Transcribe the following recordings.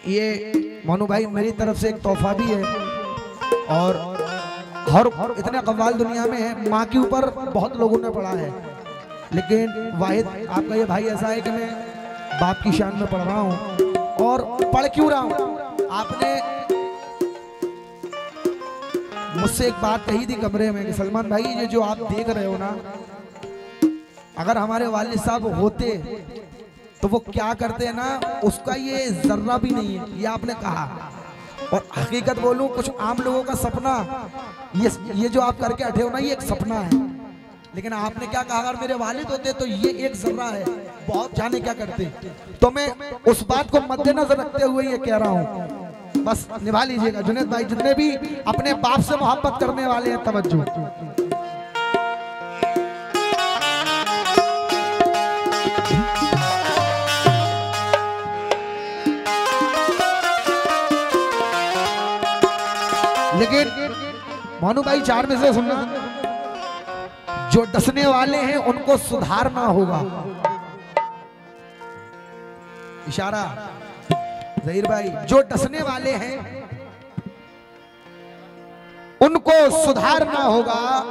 ये मोनू भाई मेरी तरफ से एक तोहफा भी है। और हर इतने कव्वाल दुनिया में है, माँ के ऊपर बहुत लोगों ने पढ़ा है, लेकिन वाहिद आपका ये भाई ऐसा है कि मैं बाप की शान में पढ़ रहा हूँ। और पढ़ क्यों रहा हूँ, आपने मुझसे एक बात कही थी कमरे में कि सलमान भाई ये जो आप देख रहे हो ना, अगर हमारे वालिद साहब होते तो वो क्या करते हैं ना, उसका ये जर्रा भी नहीं है, ये आपने कहा। और हकीकत बोलूं, कुछ आम लोगों का सपना ये जो आप करके बैठे हो ना, ये एक सपना है, लेकिन आपने क्या कहा, अगर मेरे वालिद होते तो ये एक जर्रा है, बहुत जाने क्या करते। तो मैं उस बात को मद्देनजर रखते हुए ये कह रहा हूँ, बस निभा लीजिएगा। जुनैद भाई, जितने भी अपने बाप से मोहब्बत करने वाले हैं, तवज्जो। लेकिन मोनू भाई चार में से सुनना, जो डसने वाले हैं उनको सुधारना होगा। इशारा ज़हीर भाई, जो डसने वाले हैं उनको सुधारना होगा,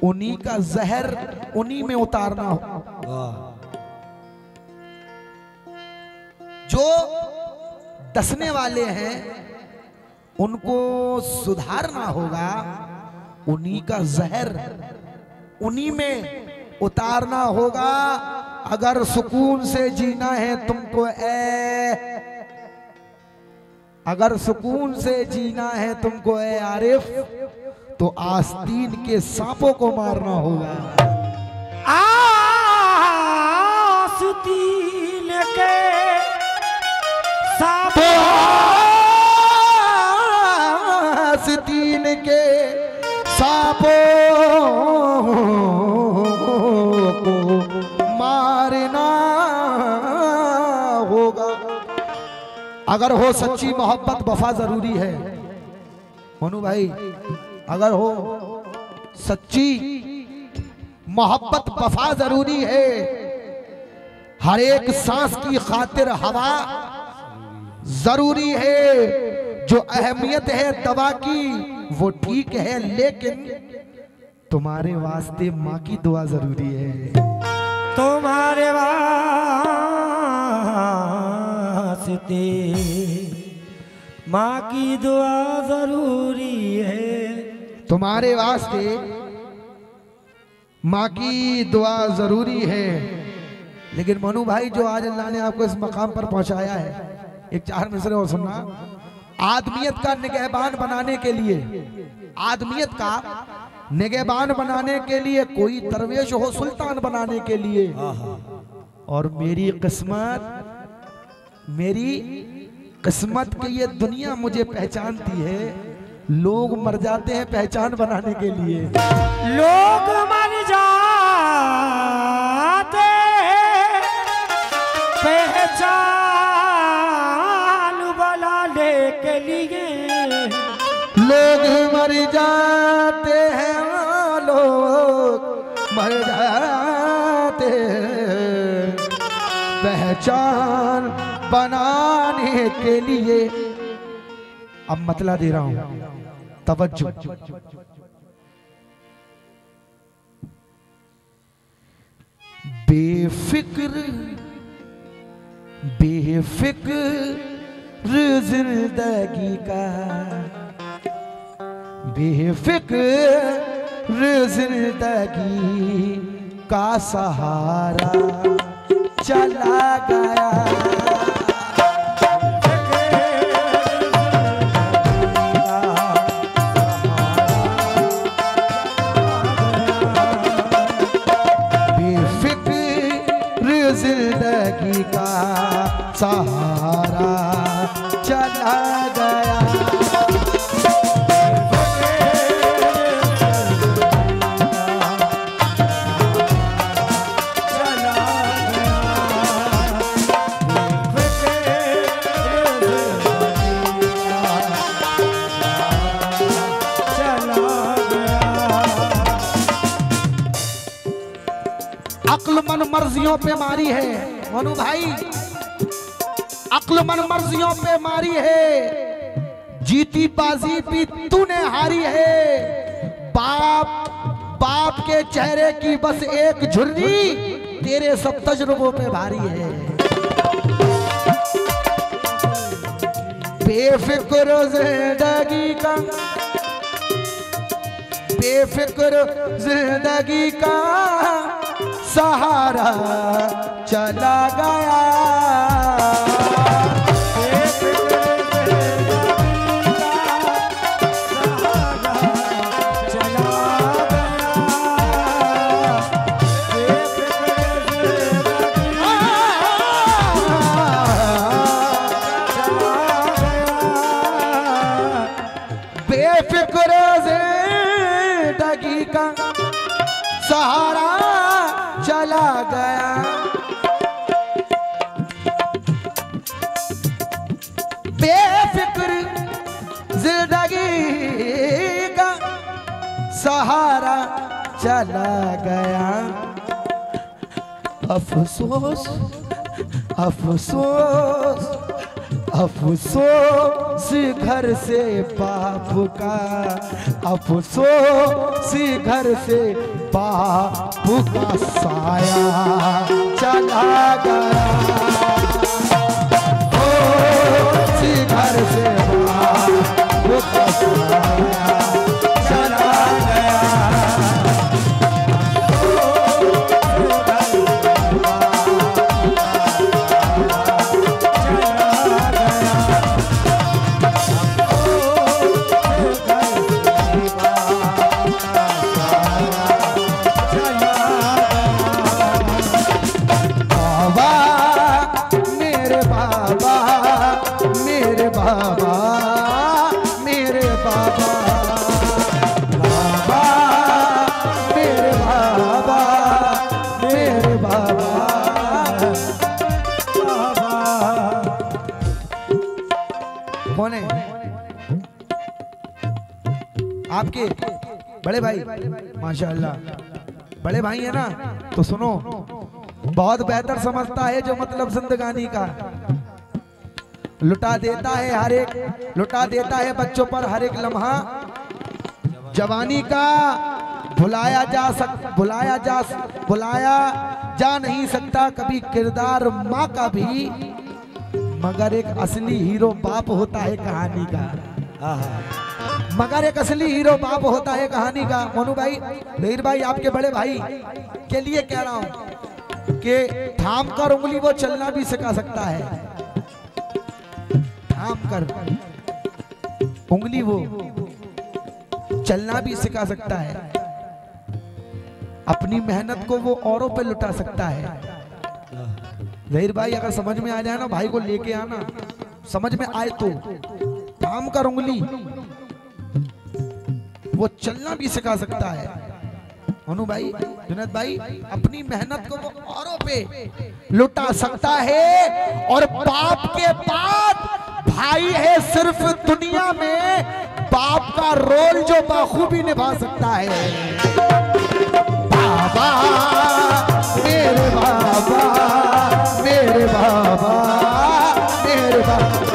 उन्हीं का जहर उन्हीं में उतारना होगा। जो डसने वाले हैं उनको सुधारना होगा, उन्हीं का जहर उन्हीं में उतारना होगा। अगर सुकून से जीना है तुमको अगर सुकून से जीना है तुमको आरिफ, तो आस्तीन के सांपों को मारना होगा। आस्तीन के सांपों, आस्तीन के सांपों को मारना होगा। अगर हो सच्ची मोहब्बत वफा जरूरी है मोनू भाई, अगर हो सच्ची मोहब्बत वफा जरूरी है। हर एक सांस की खातिर हवा जरूरी है। जो अहमियत है दवा की वो ठीक है, लेकिन तुम्हारे वास्ते माँ की दुआ जरूरी है। तुम्हारे वास्ते माँ की दुआ जरूरी है। तुम्हारे वास्ते माँ की दुआ जरूरी है। लेकिन मनु भाई, जो आज अल्लाह ने आपको इस मकाम पर पहुंचाया है, एक चार मिसरे और सुनना। आदमियत का निगहबान बनाने के लिए, आदमियत का निगहबान बनाने के लिए, कोई दरवेश हो सुल्तान बनाने के लिए। और मेरी किस्मत की ये दुनिया मुझे पहचानती है। लोग मर जाते हैं पहचान बनाने के लिए। लोग मर जाते पहचान बनाने के लिए। लोग मर जाते हैं, लोग मर जाते हैं पहचान बनाने के लिए। अब मतला दे रहा हूं, तवज्जो। बेफिक्र जिंदगी का, बेफिक्र जिंदगी का सहारा चला गया। जिंदगी का सहारा चला गया। अक्ल मन मर्जियों पे मारी है मनु भाई, अक्ल मन मर्जियों पे मारी है, जीती बाजी भी तूने हारी है। बाप के चेहरे की बस एक झुर्री तेरे सब तजुर्बों पे भारी है। बेफिक्र जिंदगी का, बेफिक्र जिंदगी का सहारा चला गया। बेफिक्र जिंदगी का सहारा चला गया। बेफिक्र जिंदगी का सहारा चला गया। अफसोस अफसोस अफसोस घर से बाप का, अफसोस घर से बाप का साया चला गया। अफसोस घर से बाप का साया चला गया। कौन है आपके बड़े भाई? माशाअल्लाह बड़े भाई है ना, तो सुनो, बहुत बेहतर समझता है जो मतलब जिंदगानी का। लुटा देता है हर एक, लुटा देता है बच्चों पर हर एक लम्हा जवानी का। भुलाया जा नहीं सकता कभी किरदार माँ का भी, मगर एक असली हीरो बाप होता है कहानी का। मगर एक असली हीरो बाप होता है कहानी का। मोनू भाई, धीर भाई, आपके बड़े भाई के लिए कह रहा हूं कि थाम कर उंगली वो चलना भी सिखा सकता है। थाम कर उंगली वो चलना भी सिखा सकता है। अपनी मेहनत को वो औरों पे लुटा सकता है। जहीर भाई, अगर समझ में आ जाए ना, भाई को लेके आना, समझ में आए तो थाम कर उंगली वो चलना भी सिखा सकता है। अनु भाई, जुनैद भाई, अपनी मेहनत को वो औरों पे लुटा सकता है। और बाप के बाद भाई है सिर्फ दुनिया में बाप का रोल जो बाखूबी निभा सकता है। बाबा मेरे बाबा, मेरे बाबा, मेरे बाबा,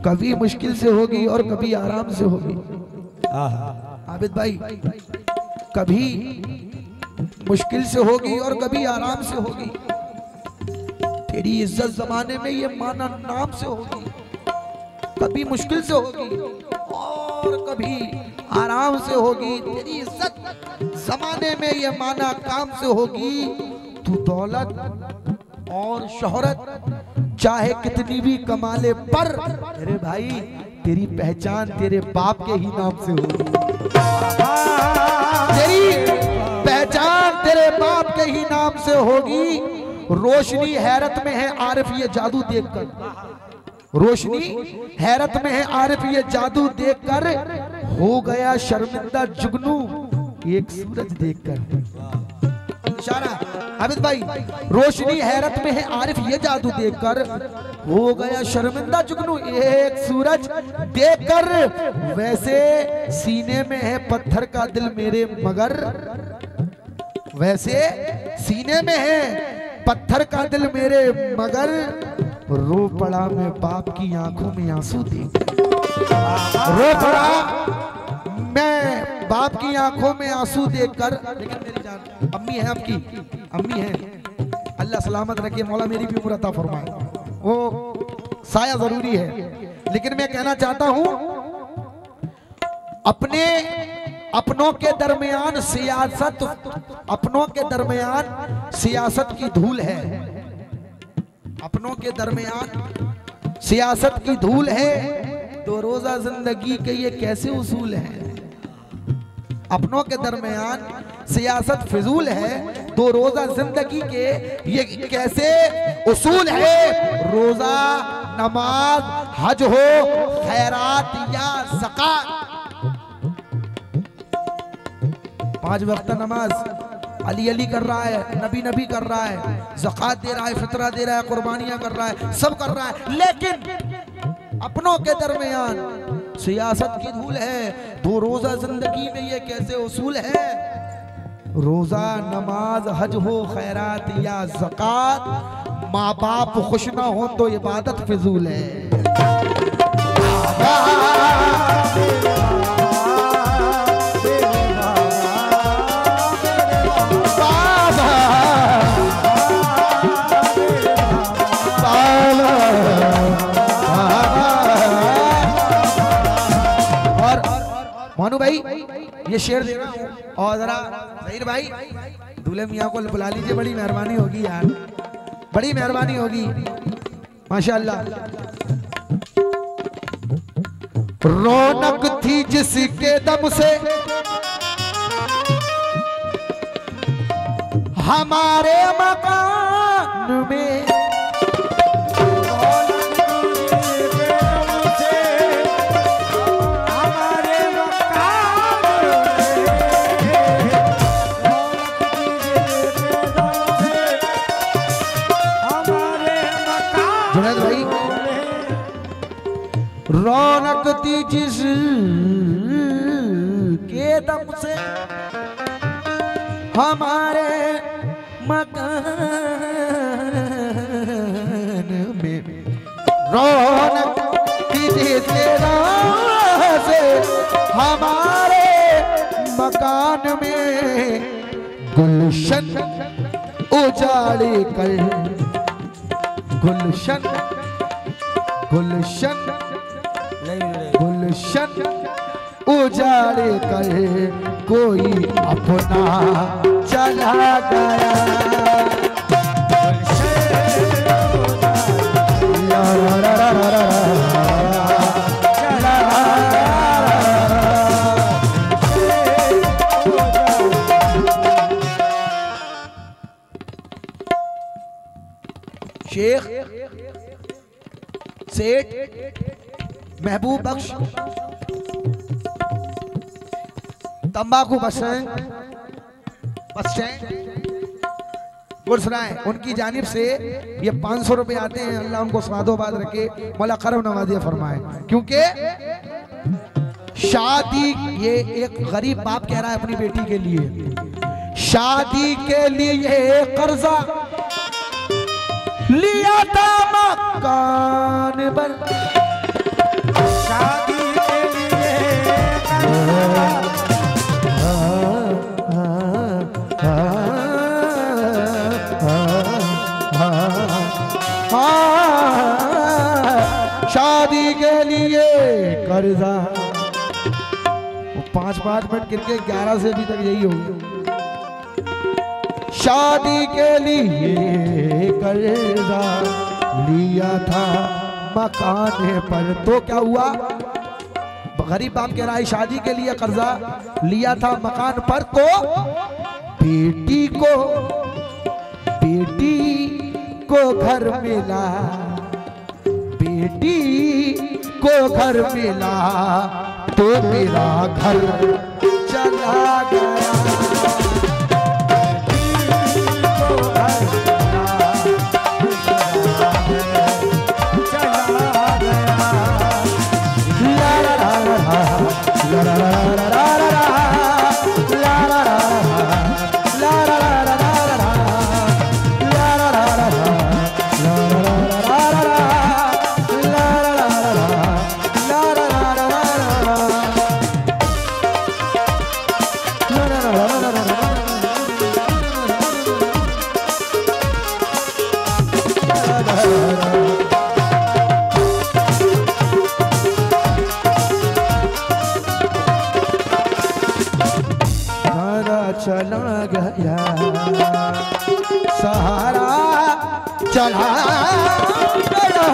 कभी मुश्किल से होगी और कभी आराम से होगी। आबिद भाई, कभी मुश्किल से होगी और कभी आराम से होगी। तेरी इज्जत जमाने में ये माना नाम से होगी। कभी मुश्किल से होगी और कभी आराम से होगी, तेरी इज्जत जमाने में ये माना काम से होगी। तू दौलत और शोहरत चाहे कितनी भी कमा ले, पर अरे भाई तेरी पहचान तेरे बाप के ही नाम से होगी। तेरी पहचान तेरे बाप के ही नाम से होगी। रोशनी हैरत में है आरिफ ये जादू देखकर, रोशनी हैरत में है आरिफ ये जादू देखकर, हो गया शर्मिंदा जुगनू एक सूरज देखकर। इशारा हामिद भाई, रोशनी हैरत में है आरिफ ये जादू देखकर, हो गया शर्मिंदा जुगनू एक सूरज देखकर। वैसे सीने में है पत्थर का दिल मेरे मगर, वैसे सीने में है पत्थर का दिल मेरे मगर, रो पड़ा मैं बाप की आंखों में आंसू देख, रो पड़ा मैं बाप की आंखों में आंसू देखकर। लेकिन मेरी जान अम्मी है, आपकी अम्मी है, अल्लाह सलामत रखे, मौला मेरी भी उम्र अता फरमाए, वो साया जरूरी है। लेकिन मैं कहना चाहता हूं अपने अपनों के दरमियान सियासत, अपनों के दरमियान सियासत की धूल है, अपनों के दरमियान सियासत की धूल है, तो रोजा जिंदगी के ये कैसे उसूल हैं। अपनों के दरमियान सियासत फिजूल है, दो रोजा जिंदगी के ये कैसे उसूल है। रोजा, नमाज, हज हो, खैरात या ज़कात, 5 वक्त नमाज अली अली कर रहा है, नबी नबी कर रहा है, ज़कात दे रहा है, फितरा दे रहा है, कुर्बानियां कर रहा है, सब कर रहा है, लेकिन अपनों के दरमियान सियासत की धूल है। दो रोजा जिंदगी में ये कैसे उसूल है। रोजा, नमाज, हज हो, खैरात या ज़कात, माँ बाप खुश ना हो तो इबादत फिजूल है। मानू भाई ये शेर दे रहा हूँ, और जरा जहीर भाई दूल्हे मियाँ को बुला लीजिए, बड़ी मेहरबानी होगी यार, बड़ी मेहरबानी होगी माशाअल्लाह। रौनक थी जिसके दम से हमारे मकान में, रौनक थी जिस के दम से हमारे मकान में, रौनक थी जिसके दम से हमारे मकान में, गुलशन उजाड़े कर, गुलशन गुलशन गुलशन उजाड़े कर कोई अपना चला गया। शेख सेठ महबूब बख्श तंबाकू बस स्टैंड गुरसराय, उनकी जानिब से ये 500 रुपए आते हैं। अल्लाह उनको स्वादोबाद रखे, मौला करम नवाज़िया फरमाए। क्योंकि शादी, ये एक गरीब बाप कह रहा है अपनी बेटी के लिए, शादी के लिए कर्जा लिया था मकान पर, शादी के लिए शादी के लिए कर्जा 5-5 मिनट गिनके 11 से अभी तक यही हो गया। शादी के लिए कर्जा लिया था मकान पर, तो क्या हुआ? गरीब बाप कह रहा है शादी के लिए कर्जा लिया था मकान पर, तो बेटी को घर मिला, बेटी को घर मिला तो मेरा घर चला गया। चला गया सहारा चला गया।